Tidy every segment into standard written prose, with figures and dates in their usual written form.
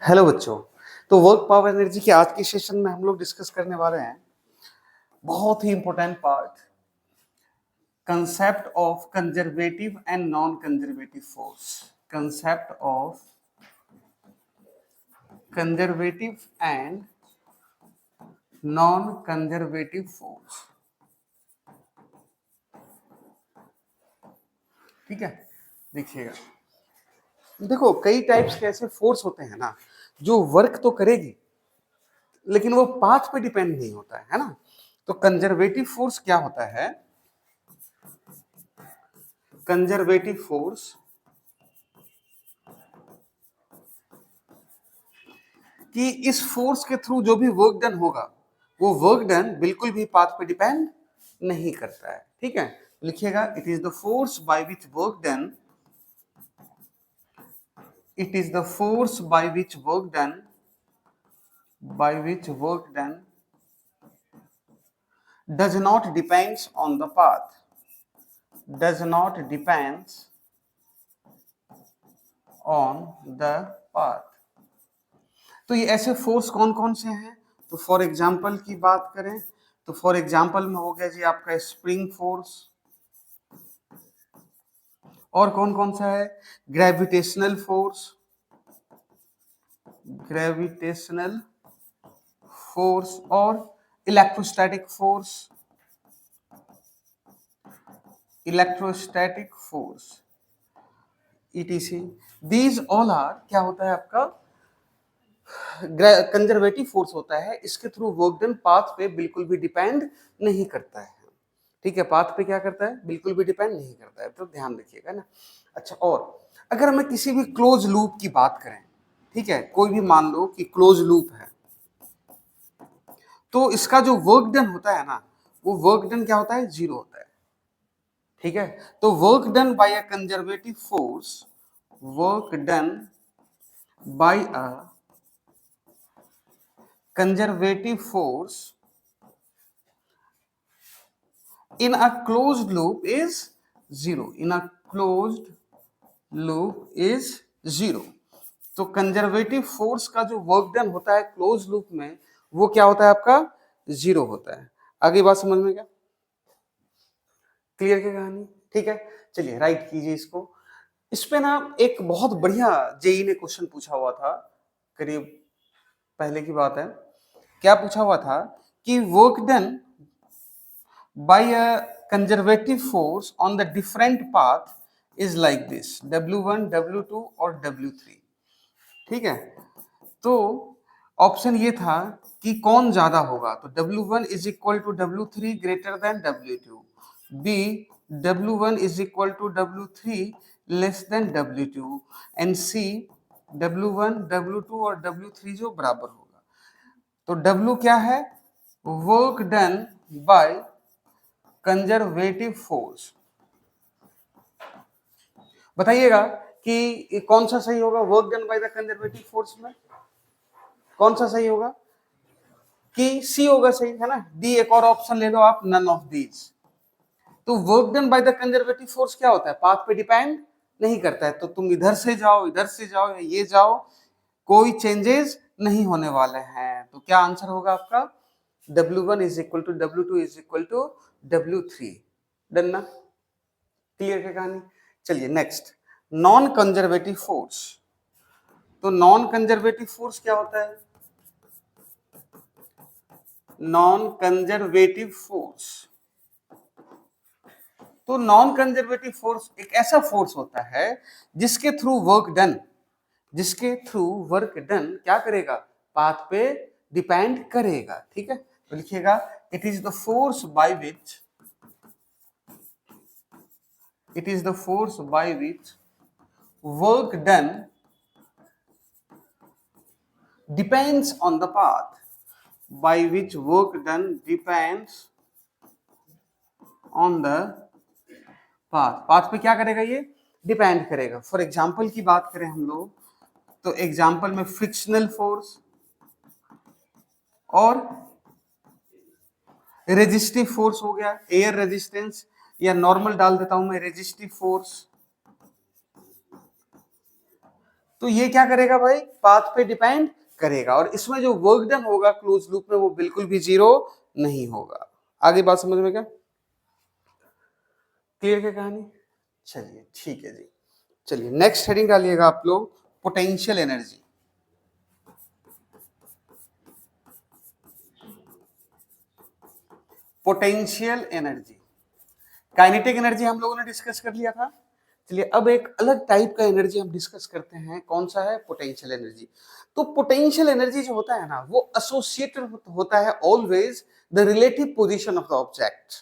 Hello बच्चों। तो work power energy के आज के सेशन में हम लोग डिस्कस करने वाले हैं बहुत ही important part, concept of conservative and non conservative force. Concept of conservative and non conservative force. ठीक है, देखिएगा, देखो कई टाइप्स के ऐसे फोर्स होते हैं ना जो वर्क तो करेगी लेकिन वो पाथ पे डिपेंड नहीं होता है ना। तो कंजर्वेटिव फोर्स क्या होता है? कंजर्वेटिव फोर्स कि इस फोर्स के थ्रू जो भी वर्क डन होगा वो वर्क डन बिल्कुल भी पाथ पे डिपेंड नहीं करता है। ठीक है, लिखिएगा, it is the force by which work done, it is the force by which work done, by which work done does not depends on the path, does not depends on the path। तो ये ऐसे force कौन कौन से हैं? तो for example की बात करें तो फॉर एग्जांपल में हो गया जी आपका स्प्रिंग फोर्स, और कौन कौन सा है? ग्रेविटेशनल फोर्स, ग्रेविटेशनल फोर्स, और electrostatic force, electrostatic force, ETC. These all are क्या होता है आपका? कंजर्वेटिव फोर्स होता है। इसके थ्रू वर्क डन पाथ पे बिल्कुल भी डिपेंड नहीं करता है। ठीक है, पाथ पे क्या करता है? बिल्कुल भी डिपेंड नहीं करता है, तो ध्यान रखिएगा ना। अच्छा, और अगर हमें किसी भी क्लोज लूप की बात करें, ठीक है, कोई भी मान लो कि क्लोज लूप है, तो इसका जो वर्क डन होता है ना, वो वर्क डन क्या होता है? जीरो होता है। ठीक है, तो work done bye a conservative force, work done bye a conservative force in a closed loop is zero, in a closed loop is zero। तो कंजर्वेटिव फोर्स का जो वर्क डन होता है क्लोज लूप में, वो क्या होता है आपका? जीरो होता है। आगे बात समझ में क्या क्लियर क्या कहानी? ठीक है, चलिए राइट कीजिए इसको। इस पे ना एक बहुत बढ़िया जेई ने क्वेश्चन पूछा हुआ था, करीब पहले की बात है। क्या पूछा हुआ था कि work done by a conservative force on the different path is like this, W1, W2 और W3। ठीक है, तो ऑप्शन ये था कि कौन ज्यादा होगा, तो W1 is equal to W3 greater than W2, B W1 is equal to W3 less than W2, and C W1, W2 और W3 जो बराबर होगा। तो W क्या है? Work done by conservative force. बताइएगा कि कौन सा सही होगा work done by the conservative force में? कौन सा सही होगा? कि सी होगा सही, है ना। डी एक और ऑप्शन ले लो आप, नन ऑफ दीज। तो work done by the conservative force क्या होता है? पाथ पे डिपेंड नहीं करता है। तो तुम इधर से जाओ, इधर से जाओ, या ये जाओ, कोई चेंजेस नहीं होने वाले हैं। तो क्या आंसर होगा आपका? W1 is equal to W2 is equal to W3। Done ना? क्लियर है कहानी? चलिए नेक्स्ट, नॉन कंजर्वेटिव फोर्स। तो नॉन कंजर्वेटिव फोर्स क्या होता है? नॉन कंजर्वेटिव फोर्स, तो नॉन कंजर्वेटिव फोर्स एक ऐसा फोर्स होता है जिसके थ्रू वर्क डन, जिसके थ्रू वर्क डन क्या करेगा? पाथ पे डिपेंड करेगा। ठीक है, तो लिखिएगा, it is the force by which, it is the force by which work done depends on the path, by which work done depends on the path। Path पे क्या करेगा? ये डिपेंड करेगा। फॉर एग्जाम्पल की बात करें हम लोग, तो एग्जाम्पल में फ्रिक्शनल फोर्स और रेजिस्टिव फोर्स हो गया, एयर रेजिस्टेंस, या नॉर्मल डाल देता हूं मैं रेजिस्टिव फोर्स। तो ये क्या करेगा भाई, पाथ पे डिपेंड करेगा, और इसमें जो वर्क डन होगा क्लोज लूप में वो बिल्कुल भी जीरो नहीं होगा। आगे बात समझ में क्या, क्लियर क्या कहानी? चलिए ठीक है जी। चलिए नेक्स्ट हेडिंग डालिएगा आप लोग, potential energy. Potential energy, kinetic energy हम लोगों ने डिस्कस कर लिया था। चलिए अब एक अलग टाइप का एनर्जी हम डिस्कस करते हैं, कौन सा है, पोटेंशियल एनर्जी। तो पोटेंशियल एनर्जी जो होता है ना, वो एसोसिएटेड होता है always the relative position of the object.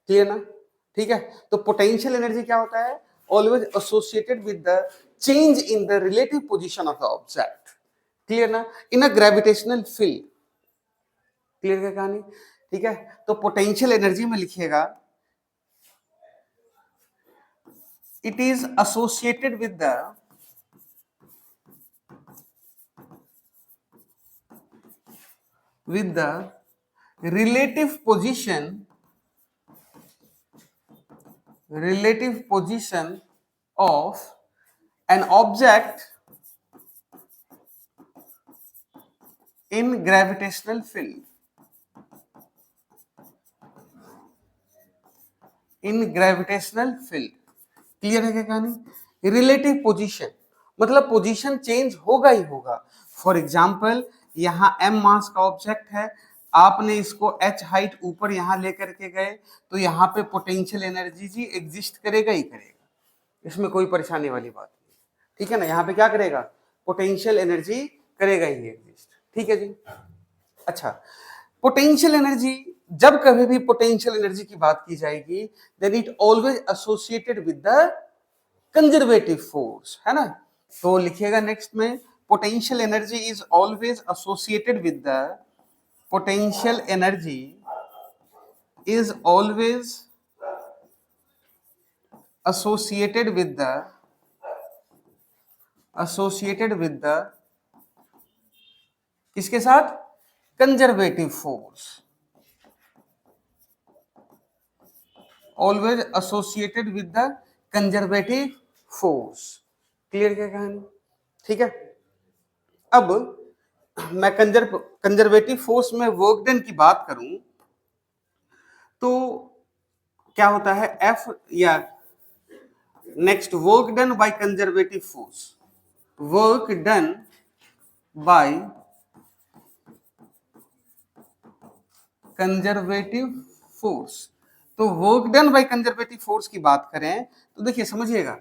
Clear ना, ठीक है। तो पोटेंशियल एनर्जी क्या होता है, always associated with the change in the relative position of the object. Clear ना, इन अ ग्रेविटेशनल फील्ड। क्लियर क्या कहानी, ठीक है। तो पोटेंशियल एनर्जी में लिखिएगा, it is associated with the relative position of an object in gravitational field, in gravitational field। Clear है क्या कहानी, रिलेटिव पोजीशन मतलब पोजीशन चेंज होगा ही होगा। फॉर एग्जाम्पल यहाँ m मास का ऑब्जेक्ट है, आपने इसको h हाइट ऊपर यहाँ लेकर के गए, तो यहाँ पे पोटेंशियल एनर्जी जी एग्जिस्ट करेगा ही करेगा, इसमें कोई परेशानी वाली बात नहीं, ठीक है ना। यहाँ पे क्या करेगा, पोटेंशियल एनर्जी करेगा ही एग्जिस्ट, ठीक है जी। अच्छा, पोटेंशियल एनर्जी, जब कभी भी पोटेंशियल एनर्जी की बात की जाएगी, then it always associated with the conservative force, है ना। तो लिखिएगा नेक्स्ट में, potential energy is always associated with the potential energy is always associated with the किसके साथ, conservative force, always associated with the conservative force. Clear क्या कहानी, ठीक है। अब मैं कंजर्वेटिव फोर्स में वर्क डन की बात करूं तो क्या होता है, एफ या next, work done by conservative force, work done by conservative force. तो work done by conservative force की बात करें तो देखिए समझिएगा,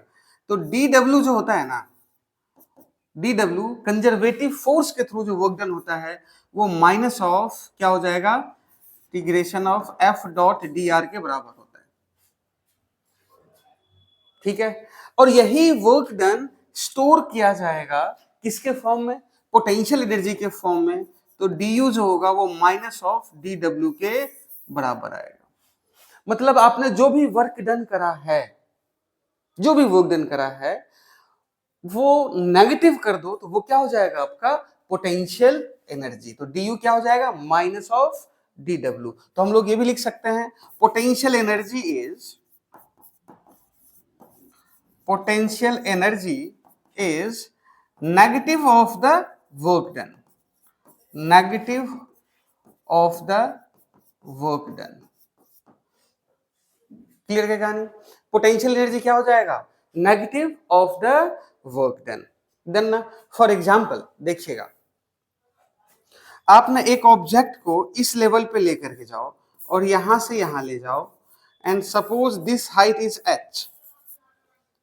तो डी डब्ल्यू जो होता है ना, डी डब्ल्यू कंजर्वेटिव फोर्स के थ्रू जो वर्क डन होता है वो माइनस ऑफ क्या हो जाएगा, integration of F dot D are के बराबर होता है, ठीक है। और यही वर्क डन स्टोर किया जाएगा किसके फॉर्म में, पोटेंशियल एनर्जी के फॉर्म में। तो डी यू जो होगा वो माइनस ऑफ डी डब्ल्यू के बराबर आएगा। मतलब आपने जो भी वर्क डन करा है, जो भी वर्क डन करा है वो नेगेटिव कर दो तो वो क्या हो जाएगा आपका, पोटेंशियल एनर्जी। तो डी यू क्या हो जाएगा, माइनस ऑफ डी डब्ल्यू। तो हम लोग ये भी लिख सकते हैं, potential energy is negative of the work done, negative of the work done. Clear क्या कहानी, पोटेंशियल एनर्जी क्या हो जाएगा, negative of the work done. Then ना, फॉर एग्जांपल देखिएगा, आपने एक ऑब्जेक्ट को इस लेवल पे लेकर के जाओ और यहां से यहां ले जाओ, and suppose this height is h,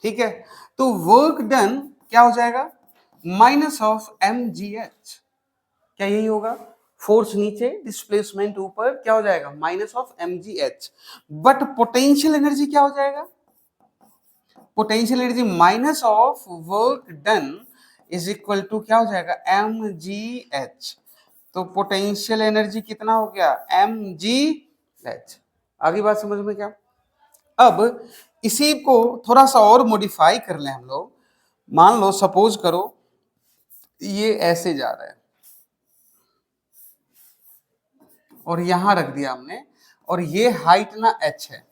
ठीक है। तो वर्क डन क्या हो जाएगा, माइनस ऑफ mgh। क्या यही होगा, फोर्स नीचे, डिस्प्लेसमेंट ऊपर, क्या हो जाएगा, minus of mgh। But potential energy क्या हो जाएगा, potential energy minus of work done is equal to क्या हो जाएगा, mgh। तो पोटेंशियल एनर्जी कितना हो गया, mgh। आगे बात समझ में क्या। अब इसी को थोड़ा सा और मॉडिफाई कर लें हम लोग, मान लो सपोज करो ये ऐसे जा रहा है और यहां रख दिया हमने, और ये हाइट ना h है।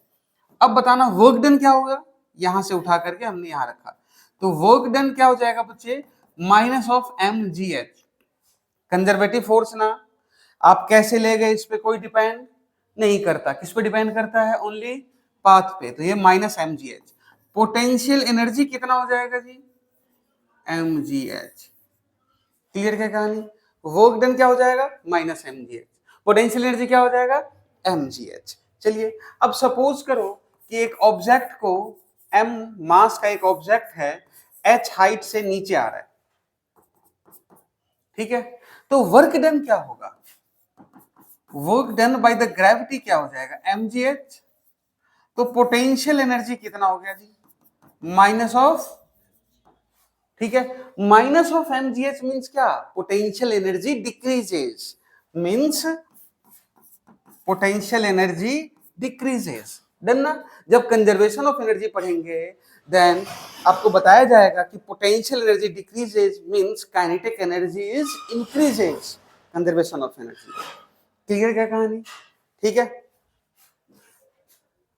अब बताना वर्क डन क्या होगा, यहां से उठा करके हमने यहां रखा, तो वर्क डन क्या हो जाएगा बच्चे, minus of mgh। Conservative force ना, आप कैसे ले गए इस पे कोई डिपेंड नहीं करता, किस पे डिपेंड करता है, ओनली पाथ पे। तो ये माइनस mgh। पोटेंशियल एनर्जी कितना हो जाएगा जी, mgh। क्लियर क्या कहानी, वर्क डन क्या हो जाएगा, माइनस mgh, पोटेंशियल एनर्जी क्या हो जाएगा, mgh। चलिए अब सपोज करो कि एक ऑब्जेक्ट को m मास का एक ऑब्जेक्ट है, h हाइट से नीचे आ रहा है, ठीक है, तो वर्क डन क्या होगा, work done by the gravity क्या हो जाएगा, mgh। तो पोटेंशियल एनर्जी कितना हो गया जी, माइनस ऑफ, ठीक है, माइनस ऑफ mgh मींस क्या, potential energy decreases, means potential energy decreases. Done ना। जब कंजर्वेशन ऑफ एनर्जी पढ़ेंगे देन आपको बताया जाएगा कि potential energy decreases means kinetic energy is increases, conservation of energy. Clear क्या कहानी, ठीक है,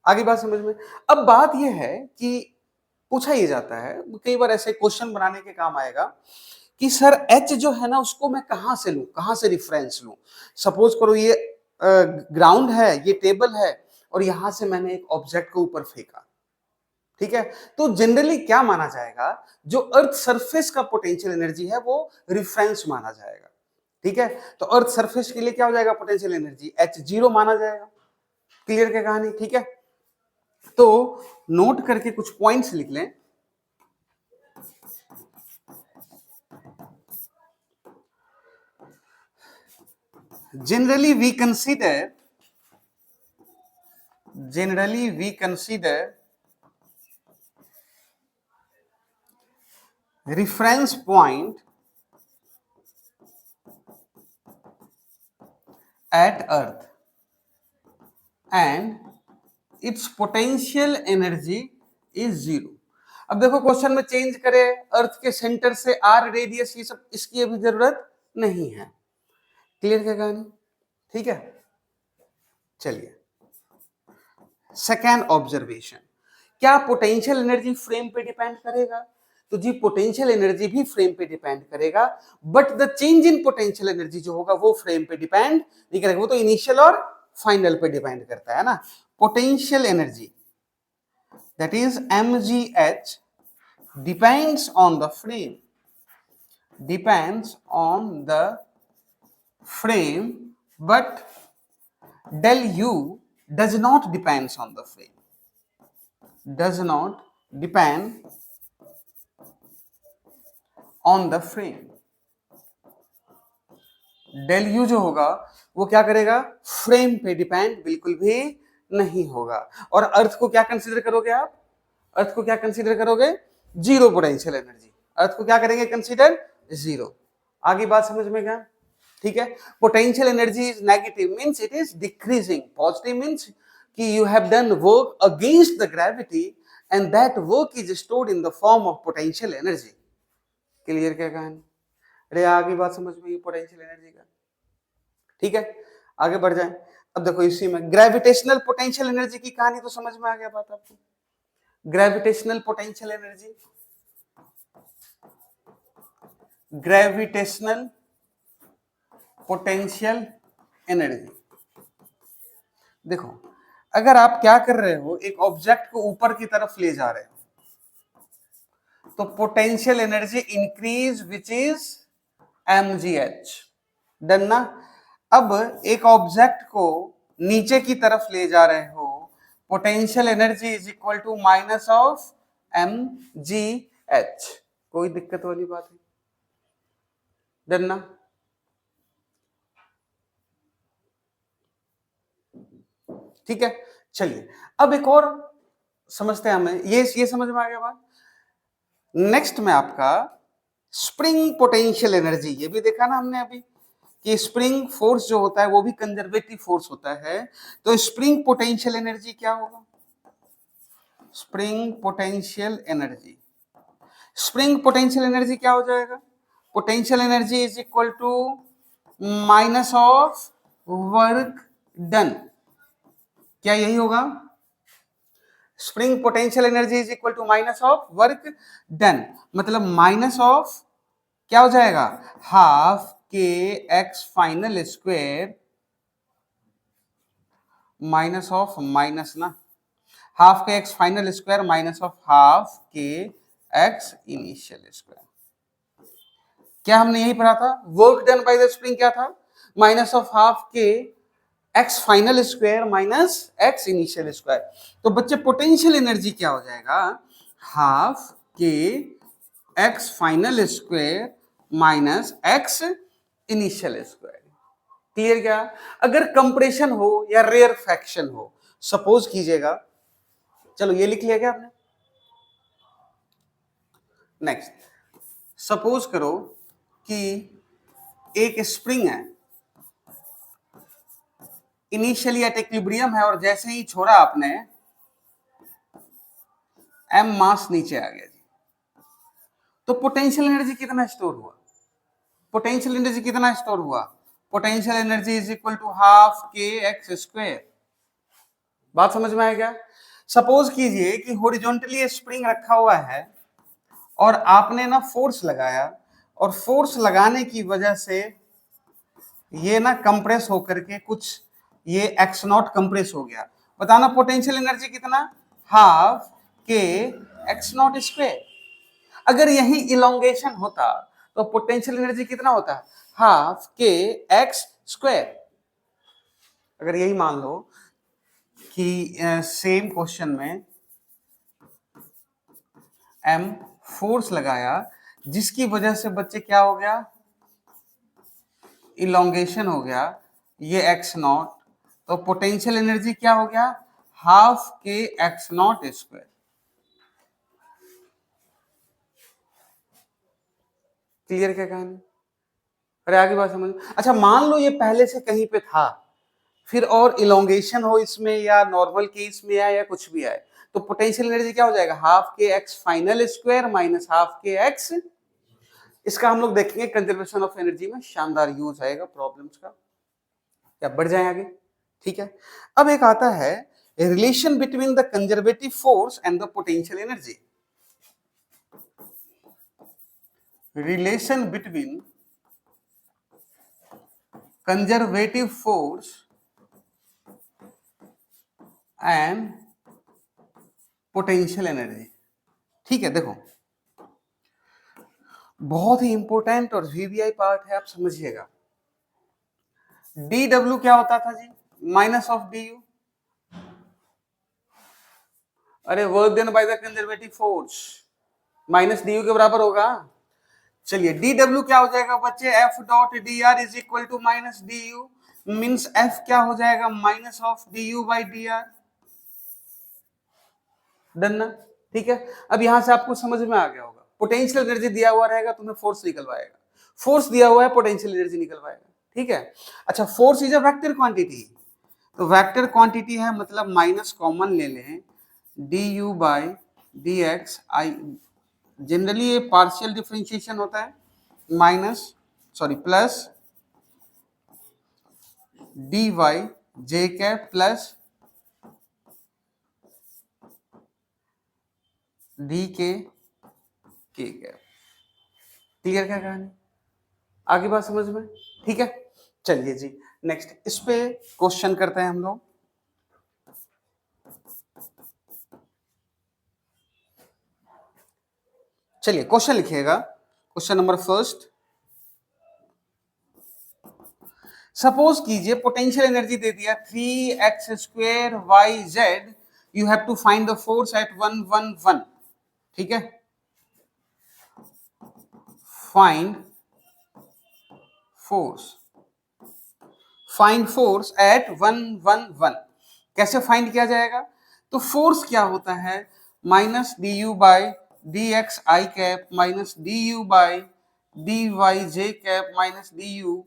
आगे बात समझ में। अब बात यह है कि पूछा ये जाता है कई बार, ऐसे क्वेश्चन बनाने के काम आएगा कि सर एच जो है ना उसको मैं कहां से लूं, कहां से रिफरेंस लूं। सपोज करो ये ग्राउंड है, ये टेबल है, और यहां से मैंने एक ऑब्जेक्ट को ऊपर फेंका, ठीक है, तो जनरली क्या माना जाएगा, जो अर्थ सरफेस का पोटेंशियल एनर्जी है वो रिफरेंस माना जाएगा, ठीक है। तो अर्थ सरफेस के लिए क्या हो जाएगा, पोटेंशियल एनर्जी H0 माना जाएगा। क्लियर क्या कहानी, ठीक है। तो नोट करके कुछ पॉइंट्स लिख लें। generally we consider reference point at earth and its potential energy is zero। अब देखो क्वेश्चन में चेंज करे, अर्थ के सेंटर से आर रेडियस, ये सब इसकी अभी जरूरत नहीं है। क्लियर क्या कहानी, ठीक है। चलिए सेकेंड ऑब्जर्वेशन, क्या पोटेंशियल एनर्जी फ्रेम पे डिपेंड करेगा, तो जी पोटेंशियल एनर्जी भी फ्रेम पे डिपेंड करेगा, but the change in potential energy जो होगा वो फ्रेम पे डिपेंड नहीं करेगा, वो तो इनिशियल और फाइनल पे डिपेंड करता है ना। Potential energy that is mgh depends on the frame, but del u does not depends on the frame, does not depend on the frame। Del U जो होगा वो क्या करेगा, फ्रेम पे डिपेंड बिल्कुल भी नहीं होगा। और अर्थ को क्या कंसीडर करोगे आप, अर्थ को क्या कंसीडर करोगे, जीरो पोटेंशियल एनर्जी, अर्थ को क्या करेंगे कंसीडर, जीरो। आगे बात समझ में क्या, ठीक है। Potential energy is negative means it is decreasing, positive means कि you have done work against the gravity and that work is stored in the form of potential energy. Clear क्या कहानी, अरे आगे बात समझ में, पोटेंशियल एनर्जी का, ठीक है। आगे बढ़ जाएं। अब देखो इसी में ग्रेविटेशनल पोटेंशियल एनर्जी की कहानी तो समझ में आ गया बात आपको। Gravitational potential energy, gravitational potential energy, देखो अगर आप क्या कर रहे हो, एक ऑब्जेक्ट को ऊपर की तरफ ले जा रहे हो तो potential energy increase which is mgh, done ना। अब एक ऑब्जेक्ट को नीचे की तरफ ले जा रहे हो, potential energy is equal to minus of mgh। कोई दिक्कत वाली बात है, डन ना। ठीक है, चलिए अब एक और समझते हैं हमें, ये समझ में आ गया बात। नेक्स्ट में आपका स्प्रिंग पोटेंशियल एनर्जी, ये भी देखा ना हमने अभी कि स्प्रिंग फोर्स जो होता है वो भी कंजर्वेटिव फोर्स होता है। तो स्प्रिंग पोटेंशियल एनर्जी क्या होगा, spring potential energy, spring potential energy क्या हो जाएगा, potential energy is equal to minus of work done. क्या यही होगा, spring potential energy is equal to minus of work done, मतलब माइनस ऑफ क्या हो जाएगा, half k x final square minus of minus ना, half k x final square minus of half k x initial square. क्या हमने यही पढ़ा था, work done by the spring क्या था, minus of half k x final square minus x initial square. तो बच्चे पोटेंशियल एनर्जी क्या हो जाएगा, half k x final square minus x initial square. Clear क्या, अगर कंप्रेशन हो या रेयर फ्रैक्शन हो, सपोज कीजिएगा, चलो ये लिख लिया क्या आपने, नेक्स्ट सपोज करो कि एक स्प्रिंग है, इनिशियली एट इक्विलिब्रियम है, और जैसे ही छोड़ा आपने एम मास नीचे आ गया जी, तो पोटेंशियल एनर्जी कितना स्टोर हुआ, पोटेंशियल एनर्जी कितना स्टोर हुआ, potential energy is equal to half k x square. बात समझ में आएगा। सपोज कीजिए कि हॉरिजॉन्टली स्प्रिंग रखा हुआ है और आपने ना फोर्स लगाया, और फोर्स लगाने की वजह से ये ना कंप्रेस होकर के कुछ ये एक्स नॉट कंप्रेस हो गया, बताना पोटेंशियल एनर्जी कितना, half k x not square. अगर यही इलोंगेशन होता तो पोटेंशियल एनर्जी कितना होता, हाफ के एक्स स्क्वायर। अगर यही मान लो कि सेम क्वेश्चन में एम फोर्स लगाया, जिसकी वजह से बच्चे क्या हो गया, इलोंगेशन हो गया, ये एक्स नॉट, तो पोटेंशियल एनर्जी क्या हो गया, half k x not square. Clear क्या कहानी, अरे आगे बात समझ। अच्छा मान लो ये पहले से कहीं पे था, फिर और इलोंगेशन हो इसमें, या नॉर्मल केस में आए, या कुछ भी आए, तो पोटेंशियल एनर्जी क्या हो जाएगा, half k x final square minus half k x. इसका हम लोग देखेंगे कंजर्वेशन ऑफ एनर्जी में, शानदार यूज आएगा प्रॉब्लम्स का। या बढ़ जाए आगे, ठीक है। अब एक आता है relation between the conservative force and the potential energy, relation between conservative force and potential energy. ठीक है, देखो बहुत ही इंपॉर्टेंट और वीवीआई पार्ट है, आप समझिएगा। डी डब्ल्यू क्या होता था जी, माइनस ऑफ डी यू, अरे work done by the conservative force minus D you के बराबर होगा। चलिए डी डब्ल्यू क्या हो जाएगा बच्चे, F dot D R is equal to minus D U, means F क्या हो जाएगा, minus of D U by D R. Done ना, ठीक है। अब यहां से आपको समझ में आ गया होगा, पोटेंशियल एनर्जी दिया हुआ रहेगा, तुम्हें फोर्स निकलवाएगा, फोर्स दिया हुआ है, पोटेंशियल एनर्जी निकलवाएगा, ठीक है। अच्छा force is a vector quantity, तो वेक्टर क्वांटिटी है, मतलब माइनस कॉमन ले लें, D U by D X I, generally ये पार्शियल डिफरेंशिएशन होता है, minus sorry plus D Y J cap plus D K cap. Clear क्या कहानी, आगे बात समझ में, ठीक है। चलिए जी नेक्स्ट इस पे क्वेश्चन करते हैं हम लोग। चलिए क्वेश्चन लिखिएगा, क्वेश्चन नंबर फर्स्ट। सपोज कीजिए पोटेंशियल एनर्जी दे दिया 3x square Y Z, you have to find the force at 1 1 1, ठीक है। Find force, find force at 1 1 1। कैसे फाइंड किया जाएगा, तो फोर्स क्या होता है, minus D U by D X I cap minus D U by D Y J cap minus D U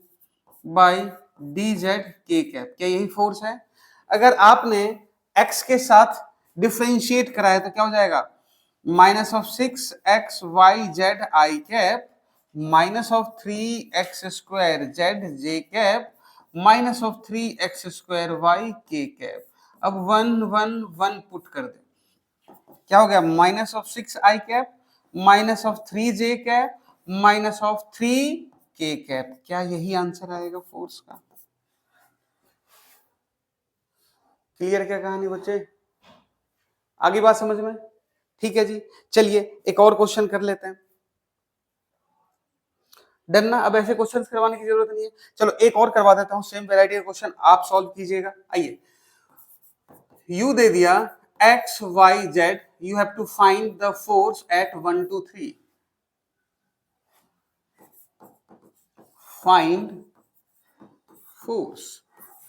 by D Z K cap. क्या यही force है। अगर आपने x के साथ डिफ्रेंशिएट कराया तो क्या हो जाएगा, minus of 6x Y Z I cap minus of 3x square Z J cap minus of 3x square Y K cap. अब 1 1 1 पुट कर दे, क्या हो गया, minus of 6 I cap minus of 3 J cap minus of 3k cap. क्या यही answer आएगा force का? Clear क्या कहानी बच्चे? आगे बात समझ में? ठीक है जी, चलिए एक और क्वेश्चन कर लेते हैं। डन ना? अब ऐसे क्वेश्चंस करवाने की जरूरत नहीं है। चलो एक और करवा देता हूं, सेम वैरायटी का क्वेश्चन आप सॉल्व कीजिएगा। आइए, यू दे दिया x y z, you have to find the force at 1 2 3। Find force.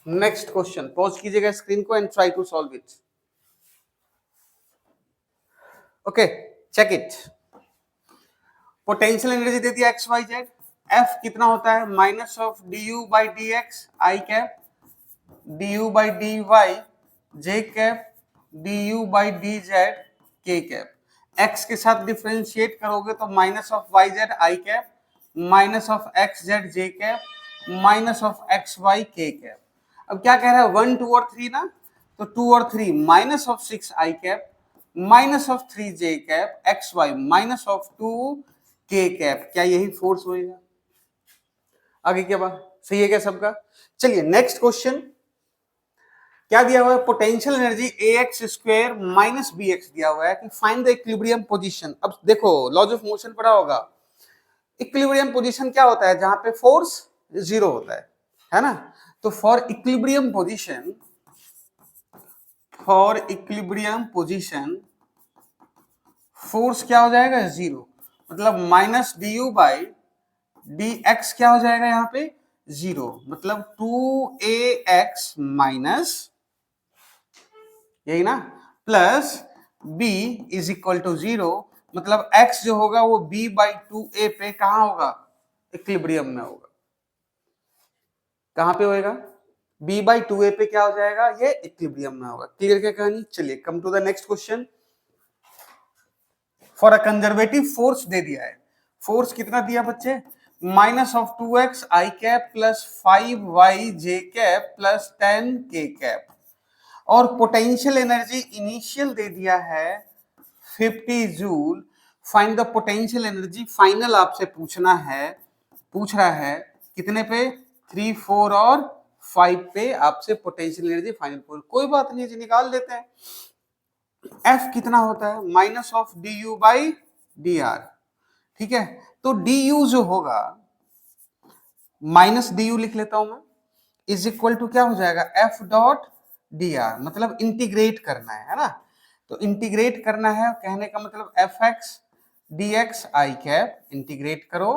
Next question, pause कीजिएगा स्क्रीन को and try to solve it. Okay, check it. Potential energy दे दिया एक्स वाई जेड, एफ कितना होता है minus of D U by D X I cap, D U by D Y J cap, D U by D Z K cap. X के साथ differentiate करोगे तो minus of Y Z I cap, minus of X Z J cap, minus of X Y K cap. अब क्या कह रहा है, 1 2 और 3 ना, तो 2 और 3 minus of 6 I cap, minus of 3 J cap, X Y minus of 2 K cap. क्या यही फोर्स होएगा? आगे क्या बात सही है क्या सबका? चलिए नेक्स्ट क्वेश्चन क्या दिया हुआ है, potential energy A X square minus B X दिया हुआ है कि फाइंड द इक्विलिब्रियम पोजीशन। अब देखो लॉज ऑफ मोशन पढ़ा होगा, इक्विलिब्रियम पोजीशन क्या होता है, जहां पे फोर्स जीरो होता है ना? तो फॉर इक्विलिब्रियम पोजीशन फोर्स क्या हो जाएगा, जीरो। मतलब minus D U by D x क्या हो जाएगा यहाँ पे, जीरो। मतलब 2ax माइनस, यही ना, plus b is equal to zero. मतलब x जो होगा वो b बाई 2a पे कहाँ होगा, इक्विलिब्रियम में होगा। कहाँ पे होएगा, b बाई 2a पे क्या हो जाएगा, ये इक्विलिब्रियम में होगा। क्लियर क्या कहानी? चलिए come to the next question. For a conservative force दे दिया है, फोर्स कितना दिया बच्चे, minus of 2x I cap plus 5y J cap plus 10k cap. और पोटेंशियल एनर्जी इनिशियल दे दिया है 50 joule. Find the potential energy final आपसे पूछ रहा है कितने पे, 3 4 और 5 पे आपसे पोटेंशियल एनर्जी फाइनल। कोई बात नहीं जी, निकाल देते हैं। F कितना होता है, minus of D U by D are. ठीक है, तो डी यू जो होगा, माइनस डी यू लिख लेता हूं मैं, इज इक्वल टू क्या हो जाएगा, एफ डॉट डी आर। मतलब इंटीग्रेट करना है ना? तो इंटीग्रेट करना है, कहने का मतलब F X D X I cap integrate करो,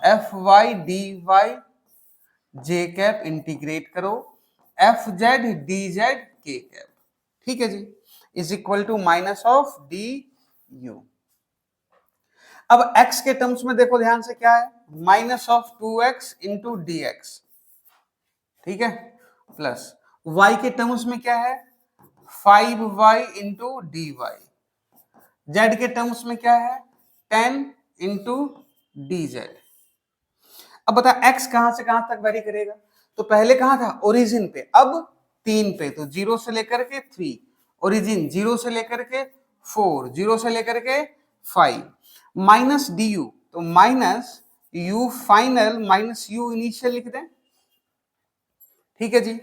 F Y D Y J cap integrate करो, F Z D Z K cap. ठीक है जी, is equal to minus of D U. अब x के टर्म्स में देखो ध्यान से, क्या है, minus of 2x into D X. ठीक है, प्लस y के टर्म्स में क्या है, 5y into D Y. Z के टर्म्स में क्या है, 10 इंटू डी जेड। अब बता x कहां से कहां तक वेरी करेगा, तो पहले कहां था, ओरिजिन पे, अब 3 पे, तो 0 से लेकर के 3, ओरिजिन 0 से लेकर के 4, 0 से लेकर के 5, माइनस डी यू, तो minus you final minus you initial लिख दें। ठीक है जी,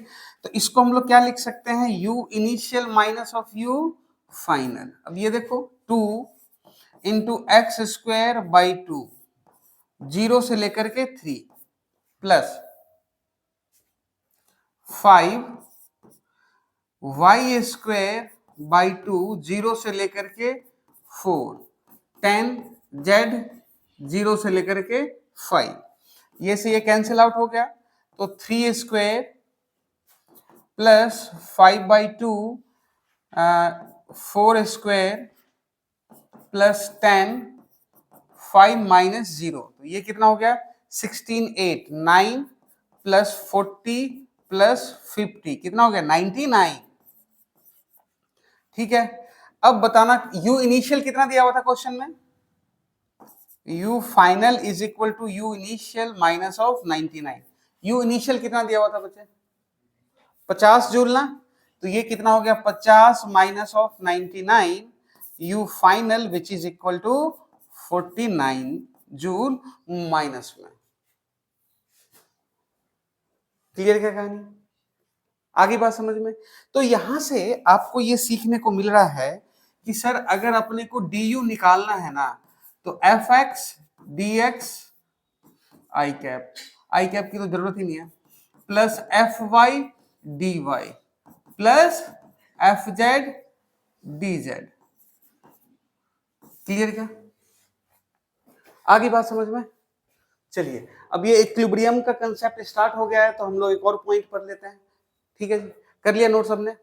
तो इसको हम लोग क्या लिख सकते हैं, you initial minus of you final. अब ये देखो 2 इंटू एक्स स्क्वायर बाई 2, 0 से लेकर के 3, प्लस 5 वाई स्क्वायर बाई 2, 0 से लेकर के 4, 10 जेड 0 से लेकर के 5, ये से ये कैंसिल आउट हो गया, तो 3 square plus 5 by 2, 4 square plus 10, 5 minus 0, तो ये कितना हो गया, 16 8 9 प्लस 40 प्लस 50 कितना हो गया, 99। ठीक है, अब बताना u इनिशियल कितना दिया हुआ था क्वेश्चन में, u final is equal to u initial minus of 99। u initial कितना दिया हुआ था बच्चे, 50 जूल ना, तो ये कितना हो गया, 50 minus of 99, u final which is equal to 49 joule minus में। क्लियर क्या कहानी? आगे बात समझ में? तो यहां से आपको ये सीखने को मिल रहा है कि सर अगर अपने को डी निकालना है ना, तो F X D X I cap की तो जरूरत ही नहीं है, plus F Y D Y plus F Z D Z. Clear क्या? आगे बात समझ में? चलिए, अब ये इक्विलिब्रियम का कंसेप्ट स्टार्ट हो गया है, तो हम लोग एक और पॉइंट पढ़ लेते हैं। ठीक है जी, कर लिया नोट सबने?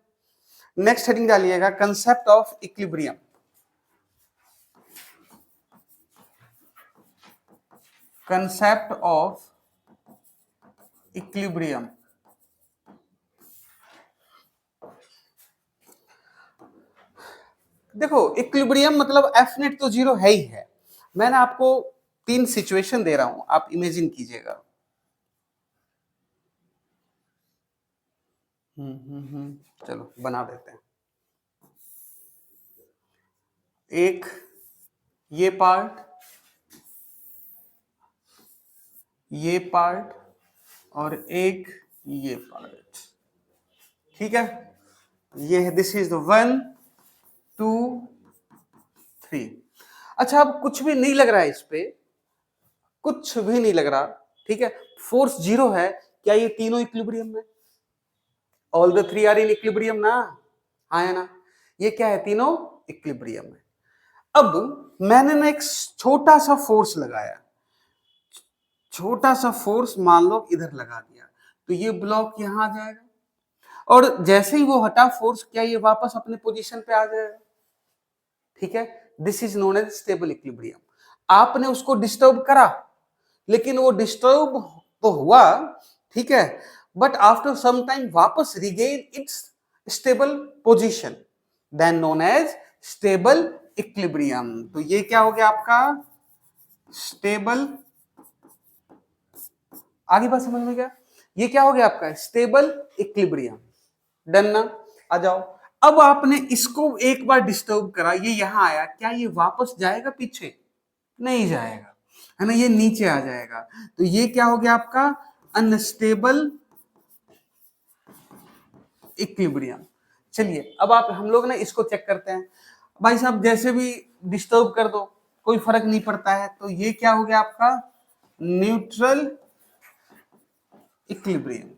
नेक्स्ट हेडिंग डालिएगा, concept of equilibrium. Concept of equilibrium. देखो, इक्विलिब्रियम मतलब एफ नेट तो जीरो है ही है। मैंने आपको 3 सिचुएशन दे रहा हूं, आप इमेजिन कीजिएगा। चलो बना देते हैं। एक ये पार्ट, ये पार्ट और एक ये पार्ट। ठीक है, ये है, दिस इज 1 2 3। अच्छा, अब कुछ भी नहीं लग रहा है इस पे, कुछ भी नहीं लग रहा। ठीक है, फोर्स जीरो है। क्या ये तीनों इक्विलिब्रियम में? All the 3 are in equilibrium ना? हाँ है ना? ये क्या है? तीनों इक्विलिब्रियम है। अब मैंने ना एक छोटा सा फोर्स लगाया, छोटा सा फोर्स मान लो इधर लगा दिया, तो ये ब्लॉक यहां आ जाएगा, और जैसे ही वो हटा फोर्स, क्या ये वापस अपने पोजीशन पे आ जाएगा? ठीक है, this is known as stable equilibrium. आपने उसको डिस्टर्ब करा, लेकिन वो डिस्टर्ब तो हुआ, ठीक है, बट आफ्टर सम टाइम वापस regain its stable position, then known as stable equilibrium. तो ये क्या हो गया आपका? स्टेबल। आगे बात समझ में? क्या ये क्या हो गया आपका? Stable equilibrium. डन ना? आ जाओ। अब आपने इसको एक बार डिस्टर्ब करा, ये यहां आया, क्या ये वापस जाएगा पीछे? नहीं जाएगा, है ना? ये नीचे आ जाएगा। तो ये क्या हो गया आपका? Unstable equilibrium. चलिए, अब आप हम लोग ना इसको चेक करते हैं। भाई साहब, जैसे भी डिस्टर्ब कर दो, कोई फर्क नहीं पड़ता है। तो ये क्या हो गया आपका? Neutral equilibrium.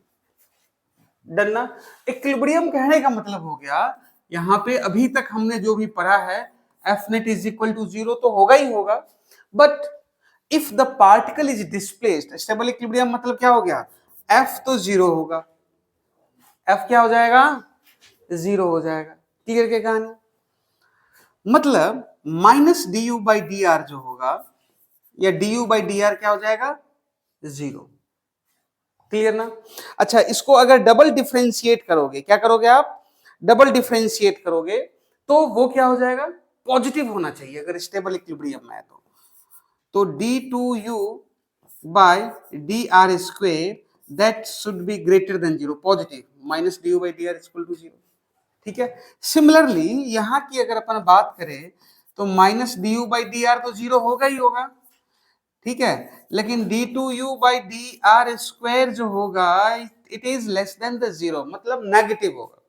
डन ना? इक्विलिब्रियम कहने का मतलब हो गया, यहां पे अभी तक हमने जो भी पढ़ा है, F net is equal to zero तो होगा ही होगा, but if the particle is displaced, stable equilibrium मतलब क्या हो गया? एफ तो जीरो होगा, एफ क्या हो जाएगा? जीरो हो जाएगा। क्लियर क्या कहानी? मतलब minus D U by D are जो होगा, या D U by D are क्या हो जाएगा? जीरो। क्लियर ना? अच्छा, इसको अगर डबल डिफरेंशिएट करोगे, क्या करोगे आप? डबल डिफरेंशिएट करोगे, तो वो क्या हो जाएगा? पॉजिटिव होना चाहिए अगर स्टेबल इक्विलिब्रियम में है तो D two U by D R square that should be greater than zero, positive, minus D U by D R equal to zero. ठीक है, सिमिलरली यहां की अगर अपन बात करें, तो minus D U by D R तो जीरो होगा ही होगा, ठीक है, लेकिन D two U by D R square जो होगा, it is less than the zero, मतलब नेगेटिव होगा।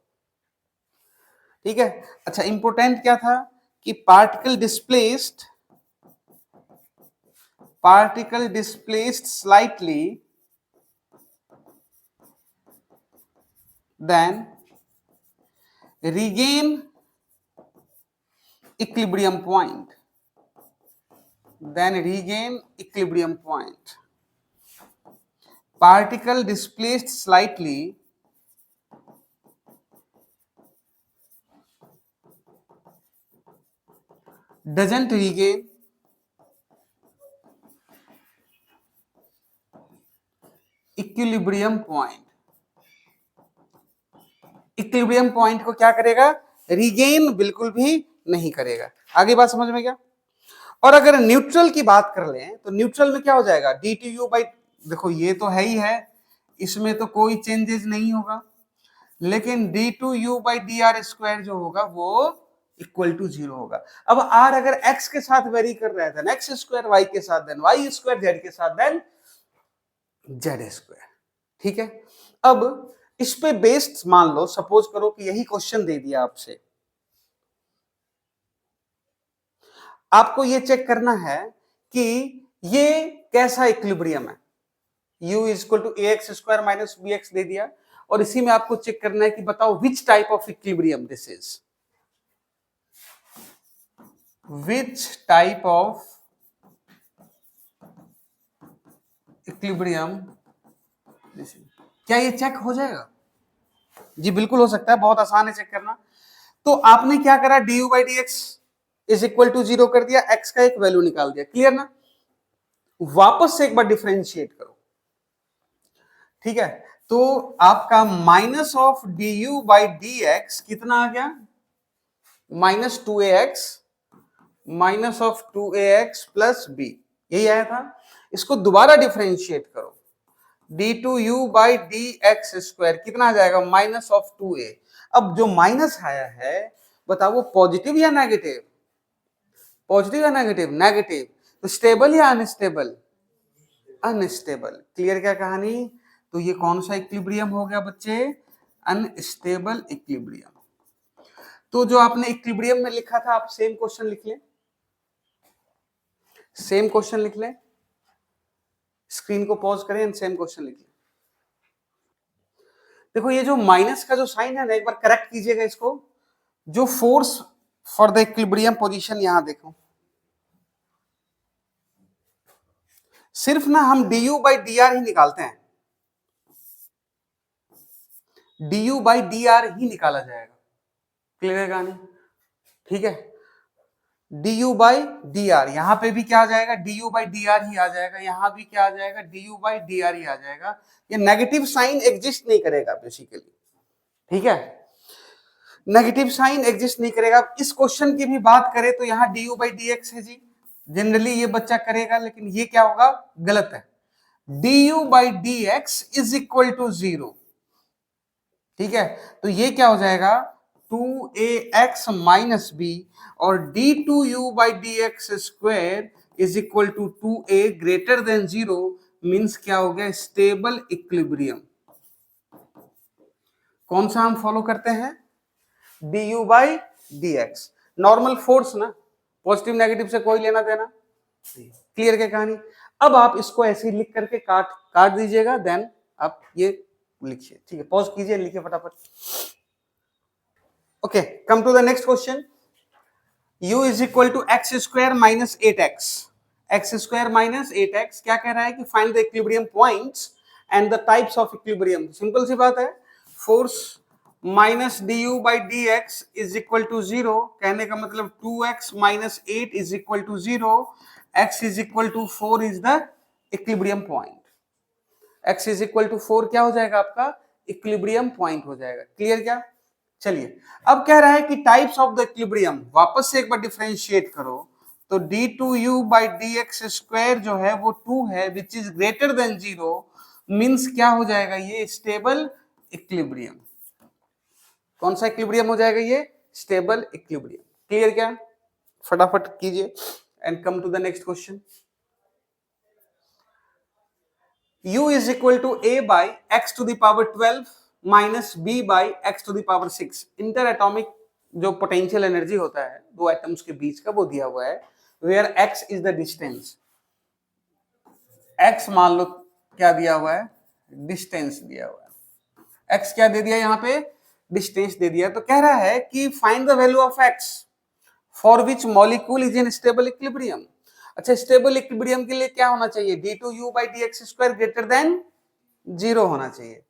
ठीक है, अच्छा, इंपोर्टेंट क्या था कि particle displaced slightly then regain equilibrium point, particle displaced slightly doesn't regain equilibrium point. Equilibrium point को क्या करेगा? रिगेन बिल्कुल भी नहीं करेगा। आगे बात समझ में? क्या? और अगर न्यूट्रल की बात कर लें, तो न्यूट्रल में क्या हो जाएगा? डी टी यू बाई, देखो ये तो है ही है, इसमें तो कोई चेंजेस नहीं होगा, लेकिन D two U by D R square जो होगा वो इक्वल टू 0 होगा। अब r अगर x के साथ वेरी कर रहा है देन x स्क्वायर, y के साथ देन y स्क्वायर, z के साथ देन z स्क्वायर। ठीक है, अब इस पे बेस्ड मान लो, सपोज करो कि यही क्वेश्चन दे दिया आपसे, आपको ये चेक करना है कि ये कैसा इक्विलिब्रियम है। u is equal to ax square minus bx दे दिया, और इसी में आपको चेक करना है कि बताओ which type of equilibrium this is, which type of equilibrium this is. क्या ये चेक हो जाएगा? जी बिल्कुल हो सकता है, बहुत आसान है चेक करना। तो आपने क्या करा, du by D x is equal to 0 कर दिया, x का एक वैल्यू निकाल दिया, क्लियर ना। वापस से एक बार डिफरेंशिएट करो, ठीक है, तो आपका minus of D U by D x कितना आ गया, minus 2ax minus of 2ax plus b, यही आया था। इसको दोबारा डिफरेंशिएट करो, d2u by D x square कितना आ जाएगा, माइनस ऑफ 2a। अब जो माइनस आया है बताओ वो पॉजिटिव या नेगेटिव, पॉजिटिव या नेगेटिव, नेगेटिव। तो स्टेबल या अनस्टेबल, अनस्टेबल। क्लियर क्या कहानी? तो ये कौन सा इक्विलिब्रियम हो गया बच्चे, अनस्टेबल इक्विलिब्रियम। तो जो आपने इक्विलिब्रियम में लिखा था, आप सेम क्वेश्चन लिख लें, सेम क्वेश्चन लिख लें, स्क्रीन को पॉज करें एंड सेम क्वेश्चन लिख लें। देखो ये जो माइनस का जो साइन है ना, एक बार करेक्ट कीजिएगा इसको। जो force for the equilibrium position यहां देखो, सिर्फ ना हम du बाई डी आर ही निकालते हैं, du बाई डी आर ही निकाला जाएगा, क्लियर है कहानी? ठीक है, du बाई डी आर, यहां पे भी क्या आ जाएगा, du बाई डी आर ही आ जाएगा, यहां भी क्या आ जाएगा, du बाई डी आर ही आ जाएगा। ये नेगेटिव साइन एग्जिस्ट नहीं करेगा बेसिकली, ठीक है, नेगेटिव साइन एग्जिस्ट नहीं करेगा। इस क्वेश्चन की भी बात करें तो यहाँ du बाई डी एक्स है जी, जनरली ये बच्चा करेगा, लेकिन ये क्या होगा, गलत है। du by D x is equal to 0, ठीक है, तो ये क्या हो जाएगा, 2ax माइनस बी, और d2u by D x square is equal to 2a greater than 0, means क्या हो गया, स्टेबल इक्विलिब्रियम। कौन सा हम फॉलो करते हैं, du by D x, normal force ना, पॉजिटिव नेगेटिव से कोई लेना देना, क्लियर क्या कहानी। अब आप इसको ऐसे ही लिख करके काट दीजिएगा, देन आप ये लिखिए, ठीक है, पॉज कीजिए, लिखिए फटाफट। Okay, come to the next question. u is equal to X square minus 8x, X square minus 8x, क्या कह रहा है कि find the equilibrium points and the types of equilibrium. Simple सी बात है, force minus D U by D x is equal to 0, कहने का मतलब 2x minus 8 is equal to 0, x is equal to 4 is the equilibrium point. x is equal to 4 क्या हो जाएगा आपका, इक्विलिब्रियम पॉइंट हो जाएगा, क्लियर क्या। चलिए, अब कह रहा है कि टाइप्स ऑफ द इक्विलिब्रियम, वापस से एक बार डिफरेंशिएट करो, तो d2u by D x square जो है वो 2 है, which is greater than 0, means क्या हो जाएगा, ये स्टेबल इक्विलिब्रियम। कौन सा इक्विलिब्रियम हो जाएगा, ये स्टेबल इक्विलिब्रियम। क्लियर क्या, फटाफट कीजिए and come to the next question. u is equal to a by x to the power 12 minus b by x to the power 6। Inter atomic जो potential energy होता है दो एटम्स के बीच का, वो दिया हुआ है, where x is the distance. x मान लो क्या दिया हुआ है, डिस्टेंस दिया हुआ है, x क्या दे दिया यहाँ पे, डिस्टेंस दे दिया। तो कह रहा है कि find the value of x for which molecule is in stable equilibrium. अच्छा, स्टेबल इक्विलिब्रियम के लिए क्या होना चाहिए, d2u by D x square greater than 0 होना चाहिए,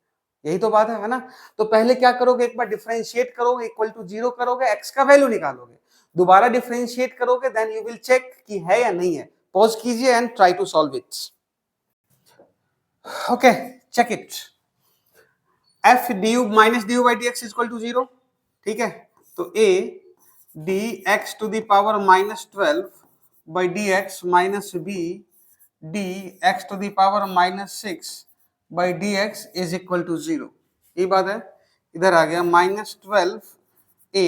यही तो बात है ना। तो पहले क्या करोगे, एक बार डिफरेंशिएट करोगे, इक्वल टू 0 करोगे, x का वैल्यू निकालोगे, दोबारा डिफरेंशिएट करोगे, देन यू विल चेक कि है या नहीं है। पॉज कीजिए and try to solve it. Okay, check it. f du minus d by D x equal to 0, ठीक है, तो a dx to the power minus 12 by dx minus b dx to the power minus 6 by dx is equal to 0। ये बात है, इधर आ गया minus 12 a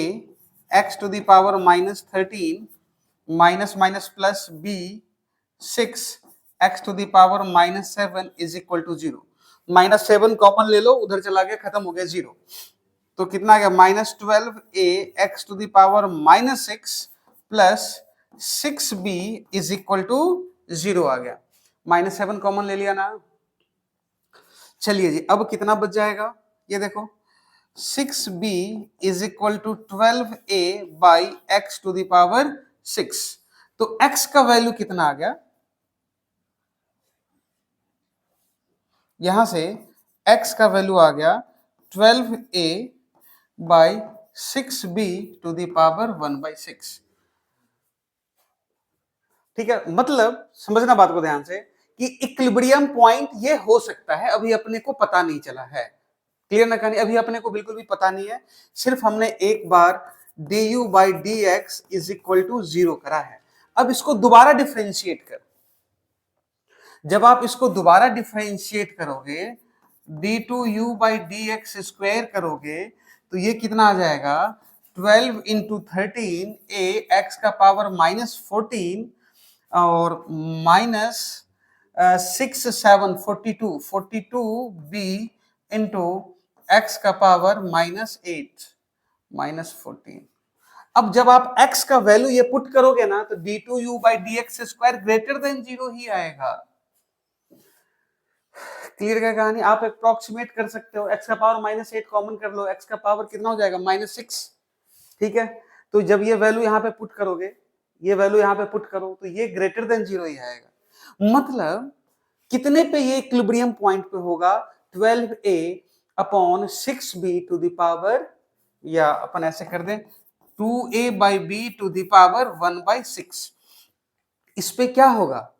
x to the power -13 minus minus plus b 6 x to the power -7 is equal to 0। -7 common ले लो, उधर चला गया, खत्म हो गया 0। तो कितना आ गया -12a x to the power -6 plus 6b is equal to 0 आ गया। -7 कॉमन ले लिया ना। चलिए जी, अब कितना बच जाएगा ये देखो, 6b is equal to 12a by x to the power 6। तो x का वैल्यू कितना आ गया, यहां से x का वैल्यू आ गया 12a by 6b to the power 1/6। ठीक है, मतलब समझना बात को ध्यान से कि इक्विलिब्रियम पॉइंट ये हो सकता है, अभी अपने को पता नहीं चला है। क्लियर ना कहानी, अभी अपने को बिल्कुल भी पता नहीं है, सिर्फ हमने एक बार du by D x is equal to 0 करा है। अब इसको दोबारा डिफरेंशिएट कर, जब आप इसको दोबारा डिफरेंशिएट करोगे, d2u by D x square करोगे, तो ये कितना आ जाएगा 12 इंटू 13 a x का पावर -14 और माइनस 6 7 42 b इंटू एक्स का पावर -8 -14। अब जब आप x का वैल्यू ये पुट करोगे ना, तो d2u by D x square greater than 0 ही आएगा। क्लियर क्या कहानी, आप अप्रोक्सीमेट कर सकते हो, x का पावर -8 कॉमन कर लो, x का पावर कितना हो जाएगा -6। ठीक है, तो जब ये वैल्यू यहाँ पे पुट करोगे, ये वैल्यू यहाँ पे पुट करो, तो ये ग्रेटर देन 0 ही आएगा। मतलब कितने पे ये इक्विलिब्रियम पॉइंट पे होगा, 12a upon 6b to the power, या अपन ऐसे कर दें 2a by b to the power 1/6। इस पे क्या होगा,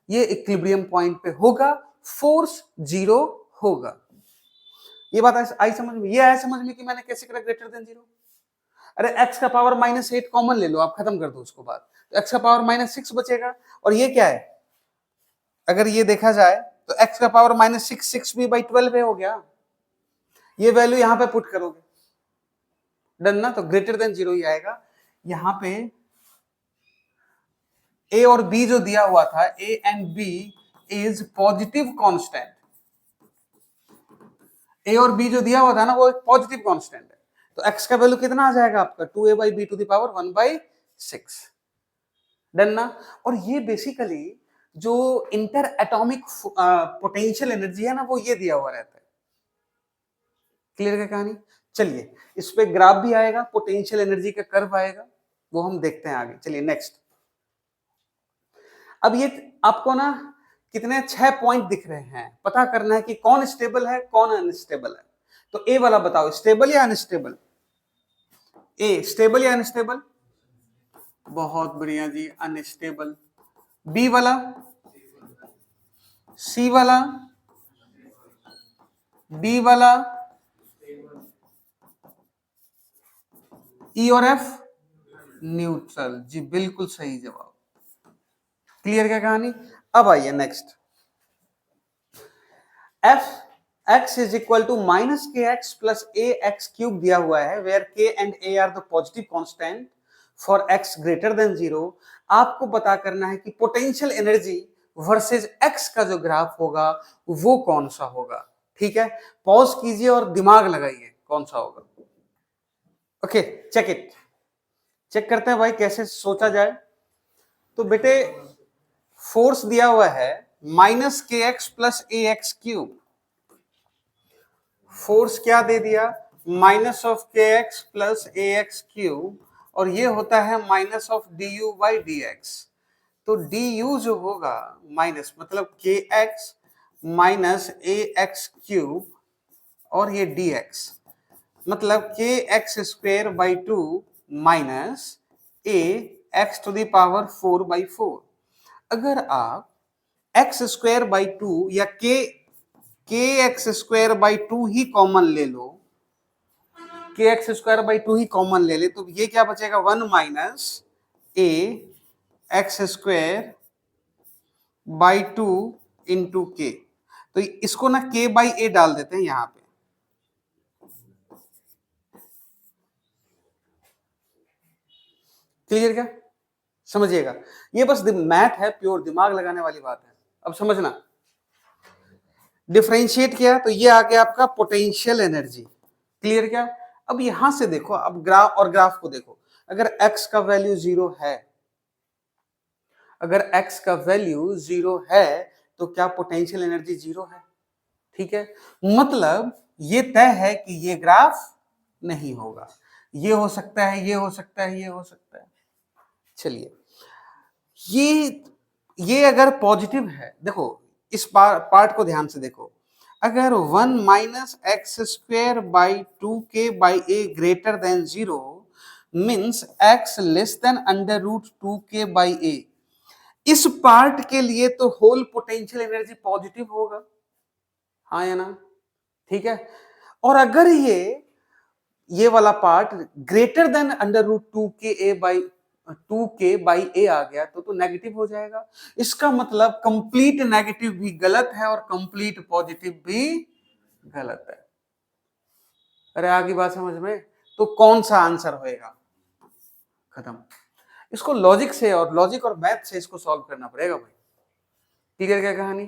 ये इक्विलिब्रियम पॉइंट पे होगा, फोर्स 0 होगा। ये बात आई समझ में, ये आया समझ में कि मैंने कैसे करा ग्रेटर देन 0। अरे x का पावर -8 कॉमन ले लो, आप खत्म कर दो उसको बात, तो x का पावर -6 बचेगा। और ये क्या है, अगर ये देखा जाए तो x का पावर -6 6b बाई 12 हो गया। ये वैल्यू यहां पे पुट करोगे, डन ना, तो ग्रेटर देन 0 ही आएगा। यहां पे a और b जो दिया हुआ था, a and b is positive constant. a और b जो दिया हुआ था ना, वो एक पॉजिटिव कांस्टेंट है। तो x का वैल्यू कितना आ जाएगा आपका 2a by b to the power 1/6। Done ना। और ये बेसिकली जो इंटर एटॉमिक पोटेंशियल एनर्जी है ना, वो ये दिया हुआ रहता है। क्लियर है कहानी। चलिए, इस पे ग्राफ भी आएगा, पोटेंशियल एनर्जी का कर्व आएगा, वो हम देखते हैं आगे। चलिए नेक्स्ट। अब ये आपको ना कितने 6 पॉइंट दिख रहे हैं, पता करना है कि कौन स्टेबल है कौन अनस्टेबल है। तो ए वाला बताओ, स्टेबल या अनस्टेबल? ए स्टेबल या अनस्टेबल? बहुत बढ़िया जी, अनस्टेबल। बी वाला, सी वाला, डी वाला, ई और एफ न्यूट्रल। जी बिल्कुल सही जवाब। क्लियर क्या कहानी। अब आइए next. F x is equal to -kx plus ax³ दिया हुआ है, where k and a are the positive constant for x greater than 0। आपको पता करना है कि पोटेंशियल एनर्जी वर्सेस x का जो ग्राफ होगा वो कौन सा होगा। ठीक है, पॉज कीजिए और दिमाग लगाइए कौन सा होगा। ओके, चेक इट, चेक करते हैं भाई कैसे सोचा जाए। तो बेटे फोर्स दिया हुआ है -kx प्लस ax³। फोर्स क्या दे दिया, -kx प्लस ax³, और ये होता है -du बाई dx। तो du जो होगा माइनस, मतलब kx माइनस ax³ और ये dx, मतलब kx² by 2 minus ax to the power 4/4। अगर आप x² बाई 2 या kx² बाई 2 ही कॉमन ले लो, kx² बाई 2 ही कॉमन ले ले, तो ये क्या बचेगा 1 माइनस ax² बाई 2 इंटू के। तो इसको ना k बाई a डाल देते हैं यहां पे। क्लियर क्या? समझिएगा, ये बस मैथ है, प्योर दिमाग लगाने वाली बात है। अब समझना, डिफरेंशिएट किया तो ये आ गया आपका पोटेंशियल एनर्जी। क्लियर क्या? अब यहां से देखो, अब ग्राफ को देखो, अगर x का वैल्यू 0 है, अगर x का वैल्यू 0 है तो क्या पोटेंशियल एनर्जी 0 है? ठीक है, मतलब ये तय है कि ये ग्राफ नहीं होगा, ये हो सकता है, ये हो सकता है, ये हो सकता है। चलिए, ये अगर पॉजिटिव है, देखो इस पार्ट को ध्यान से देखो, अगर 1 minus X square by 2k by A greater than 0 means x less than under root 2k by A, इस पार्ट के लिए तो होल पोटेंशियल एनर्जी पॉजिटिव होगा, हाँ या ना? ठीक है, और अगर ये वाला part greater than under root 2k by A आ गया तो नेगेटिव हो जाएगा। इसका मतलब कंप्लीट नेगेटिव भी गलत है और कंप्लीट पॉजिटिव भी गलत है। अरे आगे बात समझ में? तो कौन सा आंसर होएगा? खत्म। इसको लॉजिक से और लॉजिक और मैथ से इसको सॉल्व करना पड़ेगा भाई। क्लियर क्या कहानी?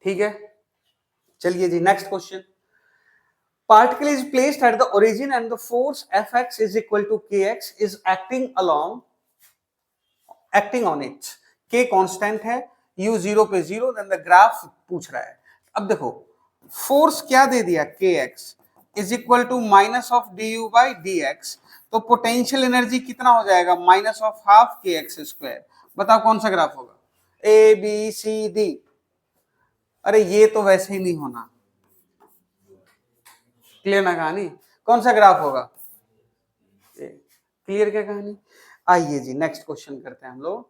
ठीक है, चलिए जी next question. Particle is placed at the origin and the force Fx is equal to Kx is acting on it. K constant है, U 0 पे 0, देन द ग्राफ पूछ रहा है। अब देखो फोर्स क्या दे दिया, Kx is equal to minus of du by dx, तो पोटेंशियल एनर्जी कितना हो जाएगा, minus of half kx square. बताओ कौन सा ग्राफ होगा? A B C D। अरे ये तो वैसे ही नहीं होना, क्लियर ना कहानी? कौन सा ग्राफ होगा? क्लियर क्या कहानी? आइए जी नेक्स्ट क्वेश्चन करते हैं हम लोग।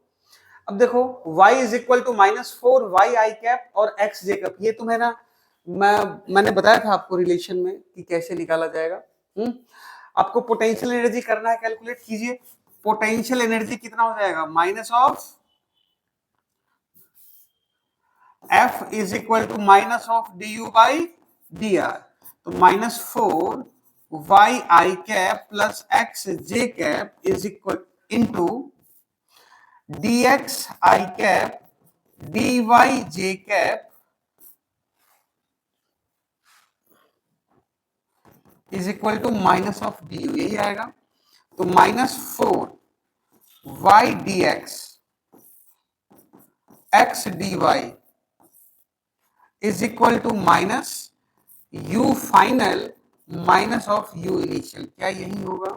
अब देखो y is equal to -4 y i cap और x जे कैप, ये तुम्हें ना मैंने बताया था आपको रिलेशन में कि कैसे निकाला जाएगा। आपको पोटेंशियल एनर्जी करना है, कैलकुलेट कीजिए। पोटेंशियल एनर्जी कितना हो जाएगा, minus of F is equal to minus of du by dr, तो -4 y i cap plus x j cap is equal into dx i cap dy j cap is equal to minus of d, यही आएगा। तो -4 y d x d y is equal to minus u final minus of u initial, क्या यही होगा?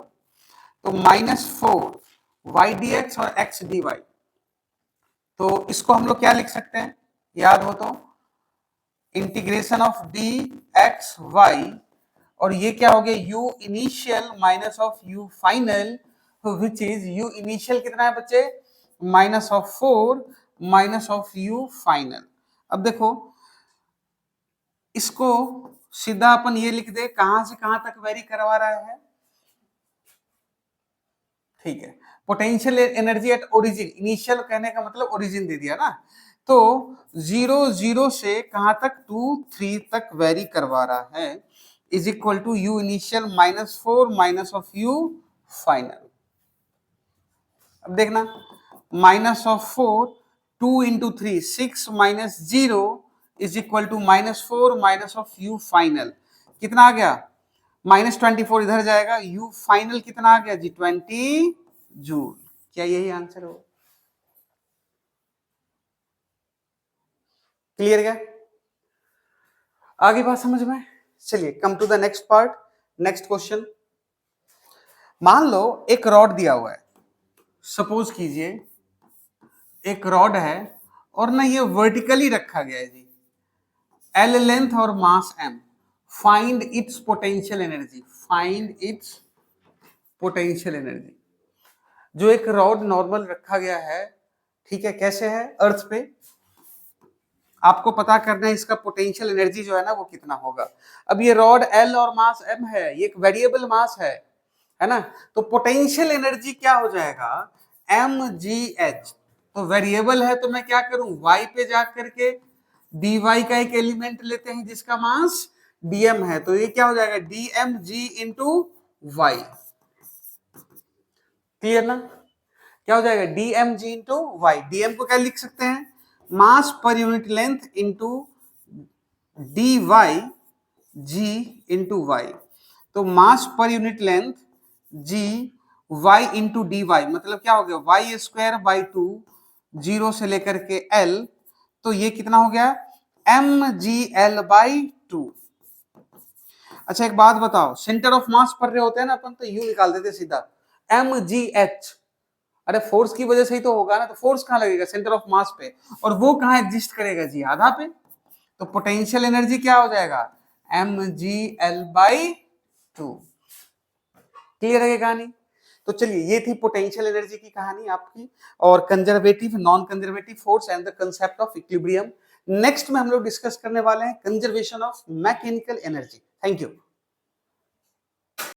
तो -4 y d x और x d Y, तो इसको हम लोग क्या लिख सकते हैं, याद हो तो, integration of d x y, और ये क्या हो गया, u initial minus of u final, which is u initial कितना है बच्चे, -4 माइनस ऑफ u फाइनल। अब देखो इसको सीधा अपन ये लिख दे, कहां से कहां तक वेरी करवा रहा है, ठीक है। Potential energy at origin, initial कहने का मतलब ओरिजिन दे दिया ना, तो 0 0 से कहां तक, 2 3 तक वेरी करवा रहा है, is equal to u initial -4 minus of u final. अब देखना, -4 2 into 3 6 minus 0 is equal to -4 minus of u final, कितना आ गया, -24 इधर जाएगा, u फाइनल कितना आ गया जी, 20 जूल। क्या यही आंसर हो? क्लियर क्या? आगे बात समझ में? चलिए come to the next part, next question. मान लो एक रॉड दिया हुआ है, सपोज कीजिए एक रॉड है और ना ये वर्टिकली रखा गया है जी, L लेंथ और मास m, find its potential energy, find its potential energy. जो एक रॉड नॉर्मल रखा गया है, ठीक है, कैसे है, अर्थ पे, आपको पता करना है इसका पोटेंशियल एनर्जी जो है ना वो कितना होगा। अब ये रॉड L और मास m है, ये एक वेरिएबल मास है ना, तो पोटेंशियल एनर्जी क्या हो जाएगा, mgh, तो वेरिएबल है तो मैं क्या करूं, y पे जा करके dy का एक एलिमेंट लेते हैं जिसका मास dm है, तो ये क्या हो जाएगा, dmg इंटू y। क्लियर ना? क्या हो जाएगा, dmg इंटू वाई। dm को क्या लिख सकते हैं, mass per unit length into dy g into वाई। तो mass per unit length g y into dy, मतलब क्या हो गया, वाई स्क्वायर बाई 2, 0 से लेकर के l, तो ये कितना हो गया, mgl बाई 2। अच्छा एक बात बताओ, सेंटर ऑफ मास पढ़ रहे होते हैं ना अपन, तो यू निकाल देते सीधा mgh। अरे फोर्स की वजह से ही तो होगा ना, तो फोर्स कहां लगेगा, सेंटर ऑफ मास पे, और वो कहां एग्जिस्ट करेगा जी, आधा पे। तो पोटेंशियल एनर्जी क्या हो जाएगा, mgl बाई 2। क्लियर है कहानी। तो चलिए ये थी पोटेंशियल एनर्जी की कहानी आपकी, और conservative non conservative force and the concept of equilibrium. Next में हम लोग डिस्कस करने वाले हैं conservation of mechanical energy. Thank you.